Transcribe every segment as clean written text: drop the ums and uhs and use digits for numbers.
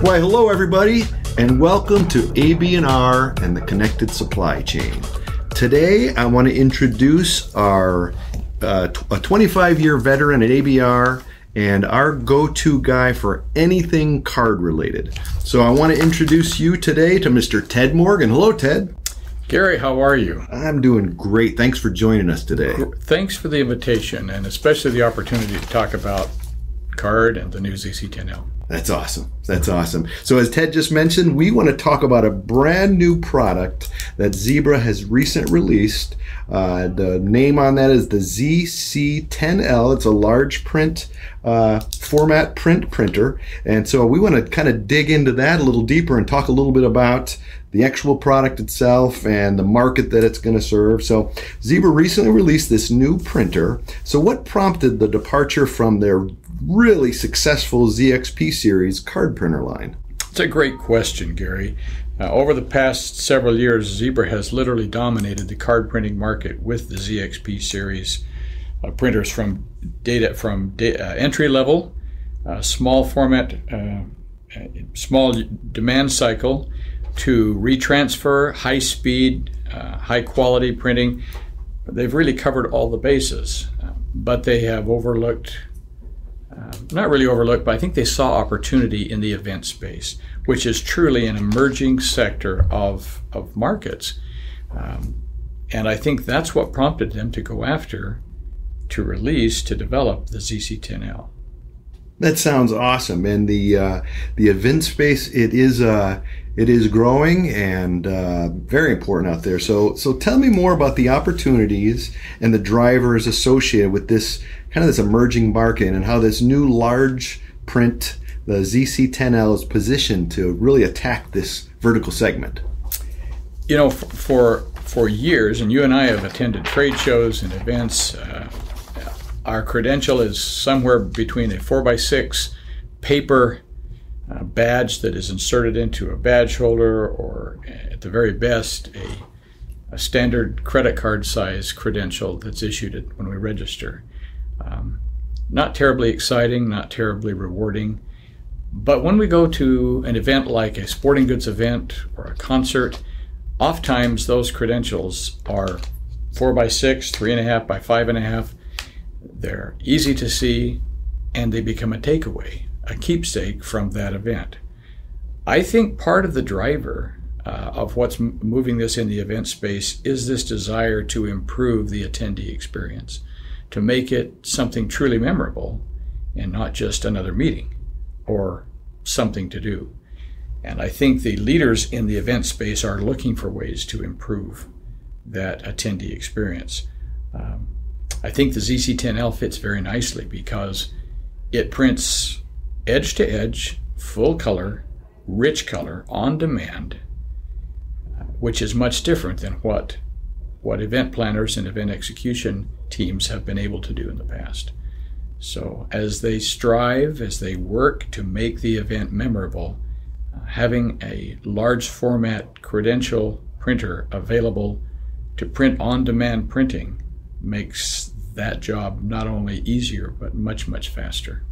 Why, hello everybody, and welcome to AB&R and the Connected Supply Chain. Today, I want to introduce our a 25-year veteran at ABR and our go-to guy for anything card related. So I want to introduce you today to Mr. Ted Morgan. Hello, Ted. Gary, how are you? I'm doing great. Thanks for joining us today. Thanks for the invitation, and especially the opportunity to talk about card and the new ZC10L. That's awesome. That's awesome. So as Ted just mentioned, we want to talk about a brand new product that Zebra has recently released. The name on that is the ZC10L. It's a large print format print printer. And so we want to kind of dig into that a little deeper and talk a little bit about the actual product itself and the market that it's going to serve. So Zebra recently released this new printer. So what prompted the departure from their really successful ZXP series card printer line? It's a great question, Gary. Over the past several years, Zebra has literally dominated the card printing market with the ZXP series printers from entry level, small format, small demand cycle, to retransfer, high speed, high quality printing. They've really covered all the bases, but they have overlooked, not really overlooked, but I think they saw opportunity in the event space, which is truly an emerging sector of markets. And I think that's what prompted them to go after, to develop the ZC10L. That sounds awesome. And the event space, it is growing and very important out there. So tell me more about the opportunities and the drivers associated with this this emerging market and how this new large print, the ZC10L, is positioned to really attack this vertical segment. You know, for years, and you and I have attended trade shows and events, our credential is somewhere between a 4x6 paper badge that is inserted into a badge holder, or at the very best, a standard credit card size credential that's issued when we register. Not terribly exciting, not terribly rewarding, but when we go to an event like a sporting goods event or a concert, oftentimes those credentials are 4x6, 3.5 by 5.5. They're easy to see, and they become a takeaway, a keepsake from that event. I think part of the driver of what's moving this in the event space is this desire to improve the attendee experience, to make it something truly memorable and not just another meeting or something to do. And I think the leaders in the event space are looking for ways to improve that attendee experience. I think the ZC10L fits very nicely because it prints edge to edge, full color, rich color, on demand, which is much different than what event planners and event execution teams have been able to do in the past. So as they strive, as they work to make the event memorable, having a large format credential printer available to print on-demand printing makes that job not only easier, but much, much faster.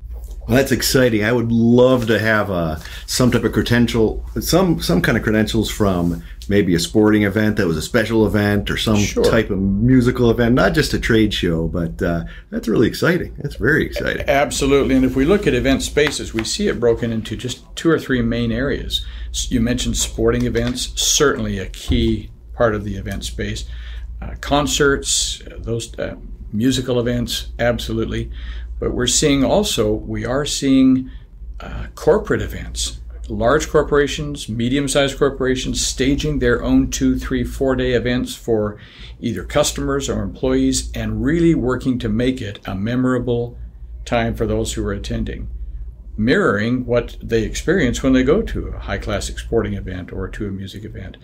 Well, that's exciting. I would love to have some type of credential, some kind of credentials from maybe a sporting event that was a special event or some type of musical event, not just a trade show, but that's really exciting. That's very exciting. Absolutely. And if we look at event spaces, we see it broken into just 2 or 3 main areas. You mentioned sporting events, certainly a key part of the event space. Concerts, those musical events, absolutely. But we are seeing corporate events, large corporations, medium-sized corporations staging their own 2, 3, 4-day events for either customers or employees and really working to make it a memorable time for those who are attending, mirroring what they experience when they go to a high-class sporting event or to a music event.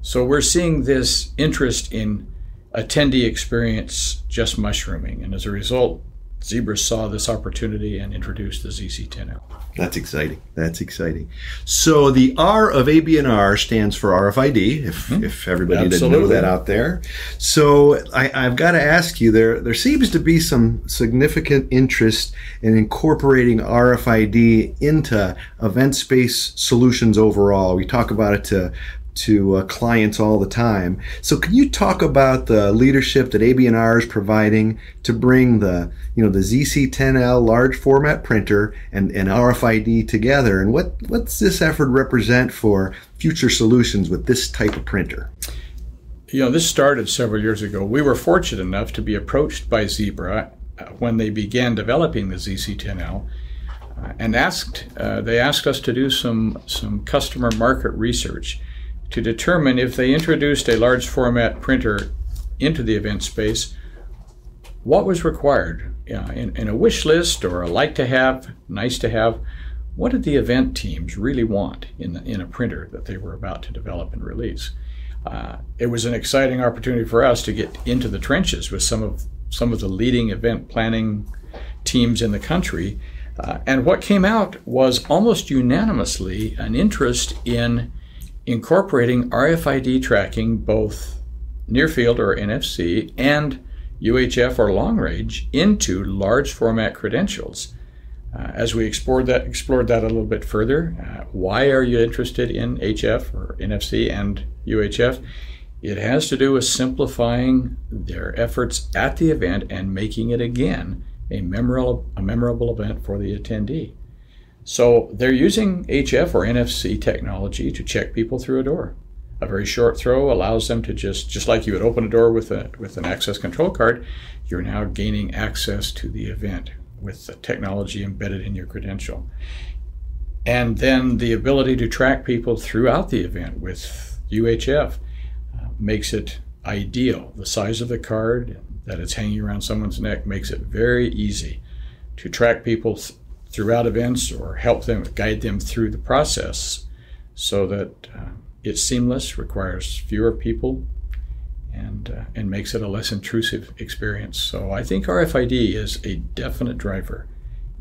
So we're seeing this interest in attendee experience just mushrooming, and as a result, Zebra saw this opportunity and introduced the ZC10L. That's exciting. That's exciting. So the R of ABNR stands for RFID, if everybody didn't know that out there. So I've got to ask you, there seems to be some significant interest in incorporating RFID into event space solutions overall. We talk about it to clients all the time. So can you talk about the leadership that ABNR is providing to bring the ZC10L large format printer and RFID together, and what's this effort represent for future solutions with this type of printer? This started several years ago. We were fortunate enough to be approached by Zebra when they began developing the ZC10L, and they asked us to do some customer market research to determine if they introduced a large format printer into the event space, what was required in a wish list or a like to have, nice to have. What did the event teams really want in a printer that they were about to develop and release? It was an exciting opportunity for us to get into the trenches with some of the leading event planning teams in the country. And what came out was almost unanimously an interest in incorporating RFID tracking, both near field or NFC and UHF or long range, into large format credentials. As we explored that a little bit further, why are you interested in HF or NFC and UHF? It has to do with simplifying their efforts at the event and making it again a memorable event for the attendee. So they're using HF or NFC technology to check people through a door. A very short throw allows them to just like you would open a door with an access control card, you're now gaining access to the event with the technology embedded in your credential. And then the ability to track people throughout the event with UHF makes it ideal. The size of the card that it's hanging around someone's neck makes it very easy to track people throughout events or help them, guide them through the process so that it's seamless, requires fewer people, and makes it a less intrusive experience. So I think RFID is a definite driver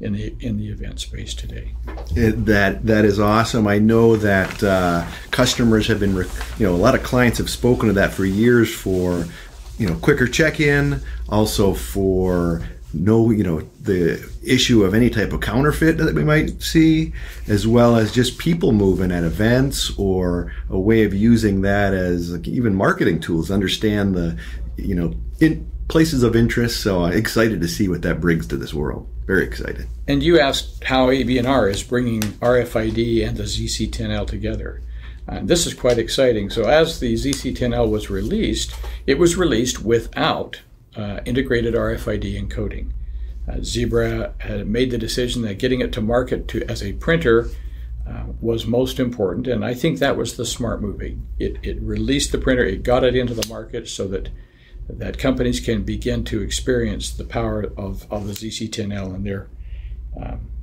in the event space today. That is awesome. I know that customers have been, a lot of clients have spoken to that for years for, quicker check-in, also for the issue of any type of counterfeit that we might see, as well as just people moving at events, or a way of using that as even marketing tools, understand the, in places of interest. So I'm excited to see what that brings to this world. Very excited. And you asked how ABNR is bringing RFID and the ZC10L together. This is quite exciting. So as the ZC10L was released, it was released without integrated RFID encoding. Zebra had made the decision that getting it to market as a printer was most important, and I think that was the smart move. It released the printer, it got it into the market so that companies can begin to experience the power of the ZC10L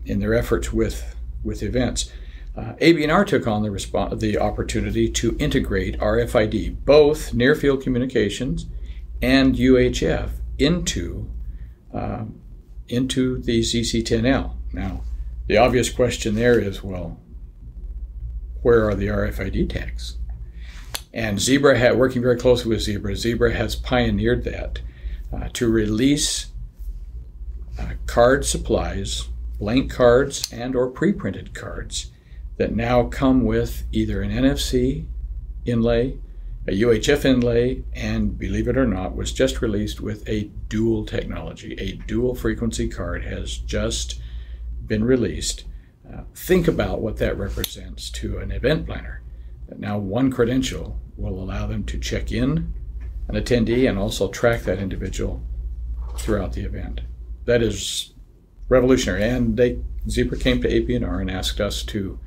in their efforts with events. ABNR took on the opportunity to integrate RFID, both near-field communications and UHF, into the ZC10L. Now, the obvious question there is, well, where are the RFID tags? And Zebra, working very closely with Zebra has pioneered that to release card supplies, blank cards and or pre-printed cards that now come with either an NFC inlay, a UHF inlay, and believe it or not, was just released with a dual technology. A dual frequency card has just been released. Think about what that represents to an event planner. That now one credential will allow them to check in an attendee and also track that individual throughout the event. That is revolutionary. And Zebra came to ABNR and asked us to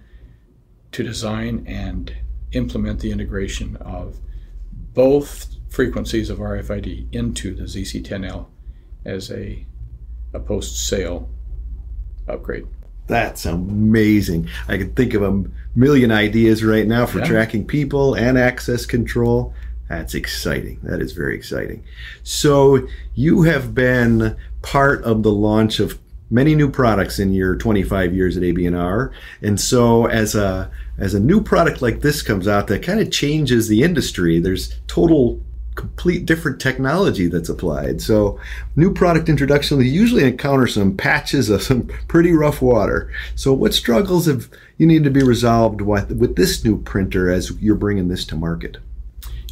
design and implement the integration of both frequencies of RFID into the ZC10L as a post-sale upgrade. That's amazing. I can think of a million ideas right now for tracking people and access control. That's exciting. That is very exciting. So you have been part of the launch of many new products in your 25 years at AB&R. And so as a new product like this comes out that kind of changes the industry, there's complete different technology that's applied. So new product introduction, we usually encounter some patches of some pretty rough water. So what struggles have you need to be resolved with this new printer as you're bringing this to market?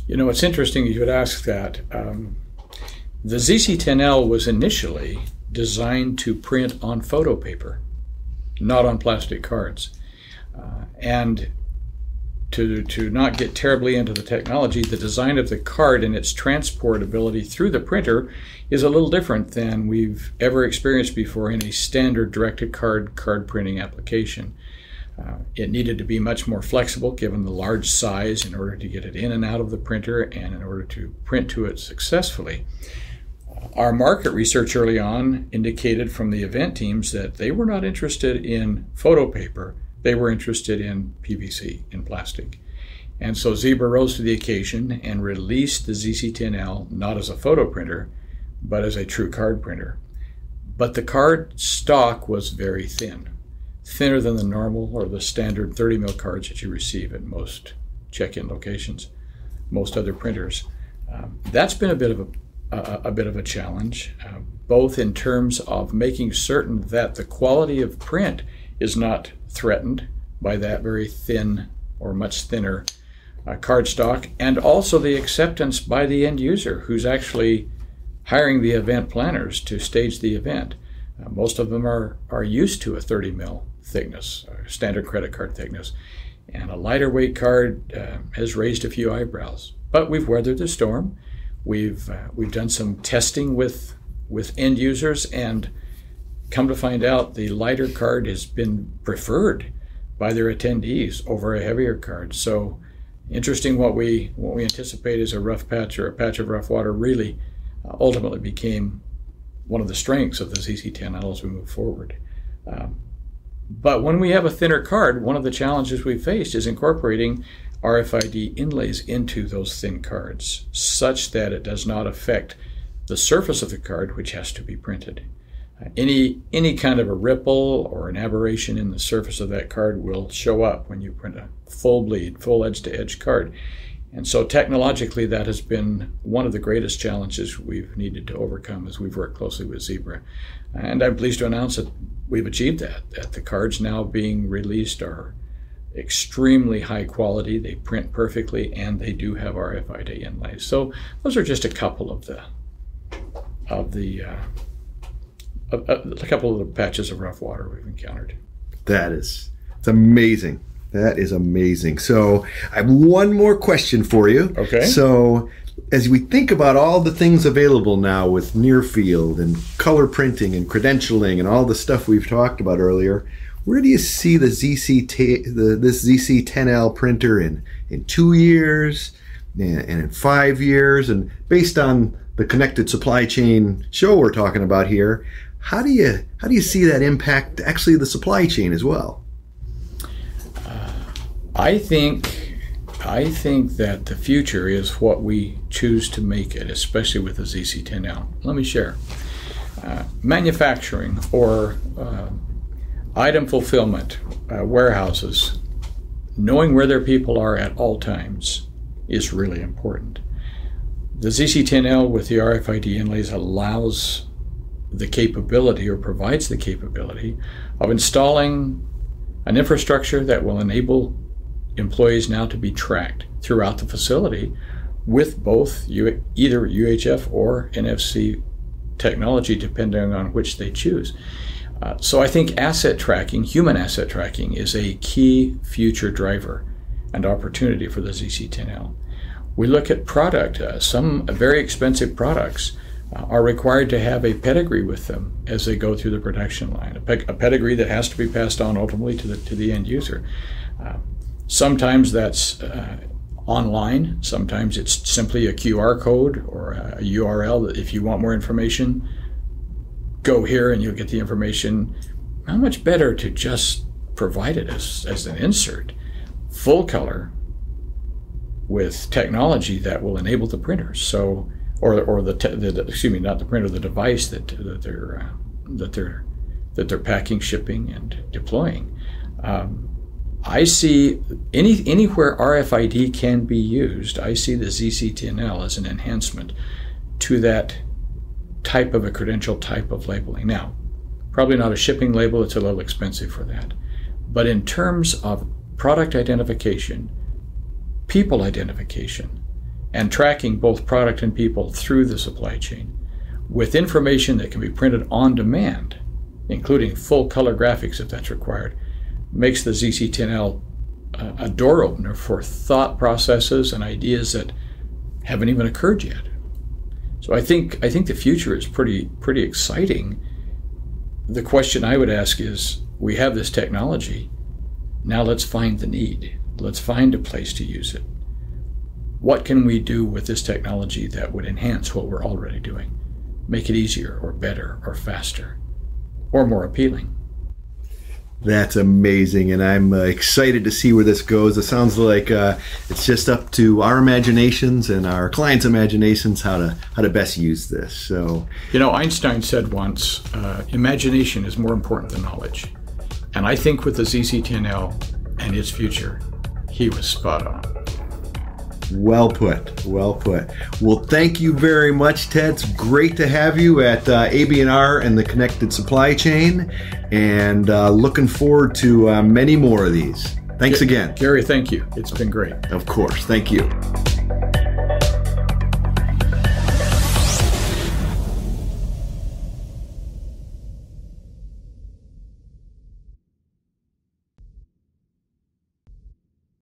You know, it's interesting you would ask that. The ZC10L was initially designed to print on photo paper, not on plastic cards. And to not get terribly into the technology, the design of the card and its transportability through the printer is a little different than we've ever experienced before in a standard direct-to-card card printing application. It needed to be much more flexible given the large size in order to get it in and out of the printer and in order to print to it successfully. Our market research early on indicated from the event teams that they were not interested in photo paper. They were interested in PVC, in plastic. And so Zebra rose to the occasion and released the ZC10L not as a photo printer, but as a true card printer. But the card stock was very thin, thinner than the normal or the standard 30 mil cards that you receive at most check-in locations, most other printers. That's been a bit of a challenge, both in terms of making certain that the quality of print is not threatened by that very thin or much thinner cardstock, and also the acceptance by the end user who's actually hiring the event planners to stage the event. Most of them are used to a 30 mil thickness, standard credit card thickness, and a lighter weight card has raised a few eyebrows. But we've weathered the storm. We've done some testing with end users, and come to find out the lighter card has been preferred by their attendees over a heavier card. So interesting, what we anticipate is a rough patch or a patch of rough water really ultimately became one of the strengths of the ZC10L as we move forward. But when we have a thinner card, one of the challenges we faced is incorporating RFID inlays into those thin cards such that it does not affect the surface of the card, which has to be printed. Any kind of a ripple or an aberration in the surface of that card will show up when you print a full bleed, full edge-to-edge card. And so technologically, that has been one of the greatest challenges we've needed to overcome as we've worked closely with Zebra. And I'm pleased to announce that we've achieved that the cards now being released are extremely high quality, they print perfectly, and they do have RFID inlays. So those are just a couple of the patches of rough water we've encountered. It's amazing. That is amazing. So I have one more question for you. Okay. So as we think about all the things available now with near field and color printing and credentialing and all the stuff we've talked about earlier, where do you see this ZC10L printer in 2 years and in 5 years? And based on the connected supply chain show we're talking about here, how do you see that impact actually the supply chain as well? I think that the future is what we choose to make it, especially with the ZC10L. Let me share. Manufacturing or item fulfillment, warehouses, knowing where their people are at all times is really important. The ZC10L with the RFID inlays allows the capability, or provides the capability, of installing an infrastructure that will enable employees now to be tracked throughout the facility with both either UHF or NFC technology, depending on which they choose. So I think asset tracking, human asset tracking, is a key future driver and opportunity for the ZC10L. We look at product. Some very expensive products are required to have a pedigree with them as they go through the production line, a pedigree that has to be passed on ultimately to the end user. Sometimes that's online. Sometimes it's simply a QR code or a URL that if you want more information, go here and you'll get the information. How much better to just provide it as an insert, full color, with technology that will enable the printers. So or excuse me, not the printer, the device that they're packing, shipping, and deploying. I see anywhere RFID can be used, I see the ZCTNL as an enhancement to that type of a credential, type of labeling. Now, probably not a shipping label, it's a little expensive for that. But in terms of product identification, people identification, and tracking both product and people through the supply chain with information that can be printed on demand, including full color graphics if that's required, makes the ZCTNL a door opener for thought processes and ideas that haven't even occurred yet. So I think the future is pretty exciting. The question I would ask is, we have this technology, now let's find the need. Let's find a place to use it. What can we do with this technology that would enhance what we're already doing? Make it easier or better or faster or more appealing? That's amazing, and I'm excited to see where this goes. It sounds like it's just up to our imaginations and our clients' imaginations how to best use this. So, Einstein said once, imagination is more important than knowledge. And I think with the ZCTNL and its future, he was spot on. Well put. Well put. Well, thank you very much, Ted. It's great to have you at AB&R and the Connected Supply Chain, and looking forward to many more of these. Thanks again. Gary, thank you. It's been great. Of course. Thank you.